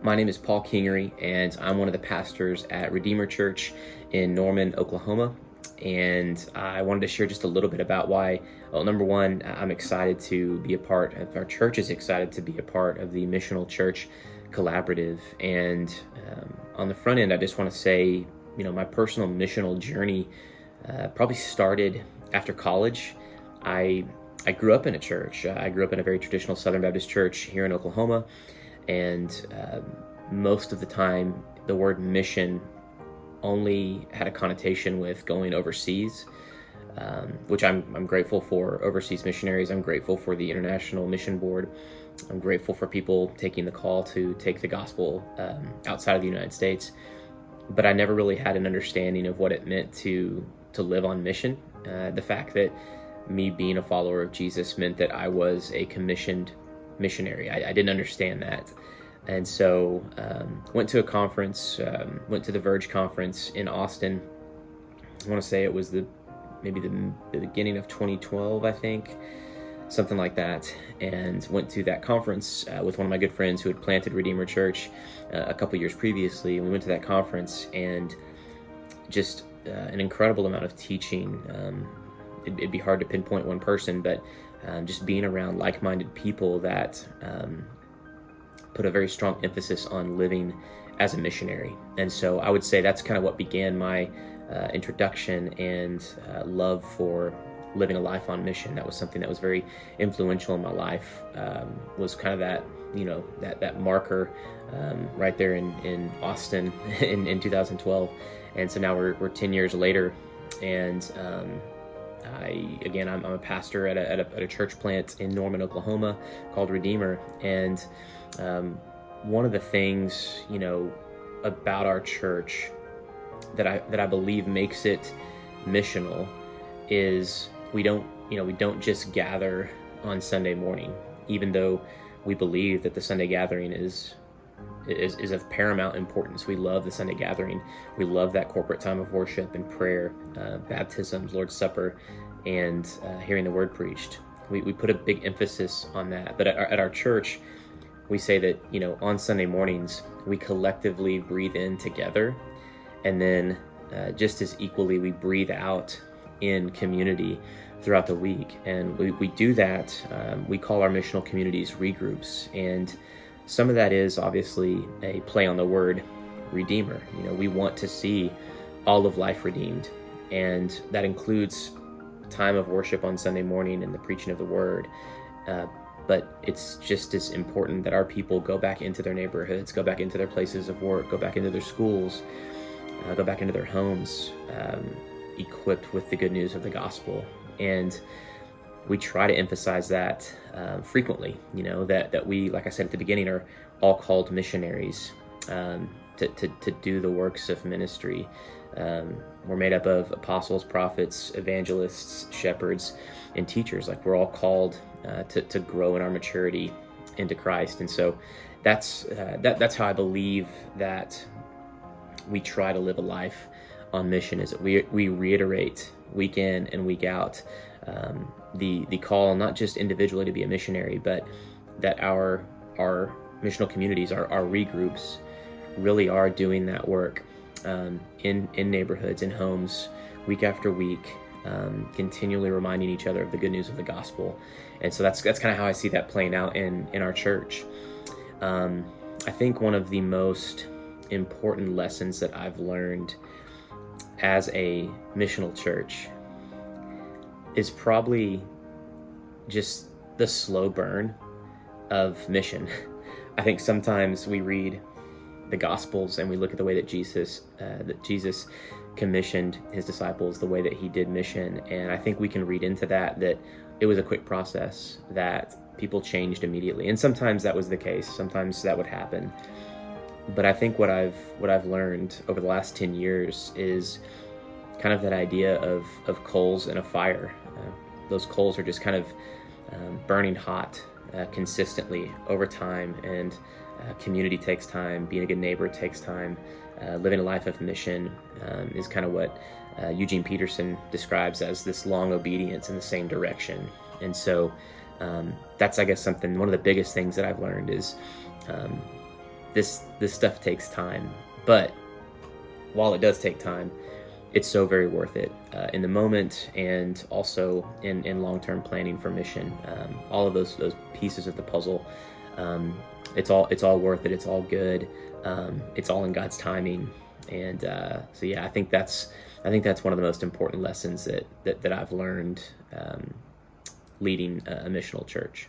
My name is Paul Kingery, and I'm one of the pastors at Redeemer Church in Norman, Oklahoma. And I wanted to share just a little bit about why, well, number one, I'm excited to be a part of, our church is excited to be a part of the Missional Church Collaborative. And on the front end, I just want to say, my personal missional journey probably started after college. I grew up in a church. I grew up in a very traditional Southern Baptist church here in Oklahoma. And most of the time, the word mission only had a connotation with going overseas, which I'm grateful for overseas missionaries. I'm grateful for the International Mission Board. I'm grateful for people taking the call to take the gospel outside of the United States. But I never really had an understanding of what it meant to live on mission. The fact that me being a follower of Jesus meant that I was a commissioned missionary. I didn't understand that. And so went to a conference, went to the Verge conference in Austin. I want to say it was maybe the beginning of 2012, I think, something like that. And went to that conference with one of my good friends who had planted Redeemer Church a couple years previously. And we went to that conference, and just an incredible amount of teaching. It'd be hard to pinpoint one person, but just being around like-minded people that put a very strong emphasis on living as a missionary. And so I would say that's kind of what began my introduction and love for living a life on mission. That was something that was very influential in my life, was kind of that, that marker right there in Austin in 2012. And so now we're 10 years later, and I'm a pastor at a church plant in Norman, Oklahoma called Redeemer. And one of the things, about our church that I believe makes it missional is we don't just gather on Sunday morning, even though we believe that the Sunday gathering is of paramount importance. We love the Sunday gathering. We love that corporate time of worship and prayer, baptisms, Lord's Supper, and hearing the word preached. We put a big emphasis on that. But at our church, we say that, on Sunday mornings, we collectively breathe in together, and then just as equally, we breathe out in community throughout the week. And we do that. We call our missional communities regroups. And some of that is obviously a play on the word Redeemer. We want to see all of life redeemed. And that includes time of worship on Sunday morning and the preaching of the word. But it's just as important that our people go back into their neighborhoods, go back into their places of work, go back into their schools, go back into their homes, equipped with the good news of the gospel. And we try to emphasize that frequently, that we, like I said at the beginning, are all called missionaries to do the works of ministry. We're made up of apostles, prophets, evangelists, shepherds, and teachers. Like, we're all called to grow in our maturity into Christ. And so that's how I believe that we try to live a life on mission, is that we reiterate week in and week out the call, not just individually to be a missionary, but that our missional communities, our regroups, really are doing that work in neighborhoods, in homes, week after week, continually reminding each other of the good news of the gospel. And so that's kind of how I see that playing out in our church. I think one of the most important lessons that I've learned as a missional church is probably just the slow burn of mission. I think sometimes we read the Gospels and we look at the way that Jesus commissioned his disciples, the way that he did mission, and I think we can read into that it was a quick process, that people changed immediately. And sometimes that was the case. Sometimes that would happen. But I think what I've learned over the last 10 years is kind of that idea of coals in a fire. Those coals are just kind of burning hot consistently over time, and community takes time. Being a good neighbor takes time. Living a life of mission is kind of what Eugene Peterson describes as this long obedience in the same direction. And so that's, I guess, one of the biggest things that I've learned is this stuff takes time, but while it does take time, it's so very worth it in the moment, and also in long-term planning for mission. All of those pieces of the puzzle, it's all worth it. It's all good. It's all in God's timing, and so yeah, I think that's one of the most important lessons that I've learned leading a missional church.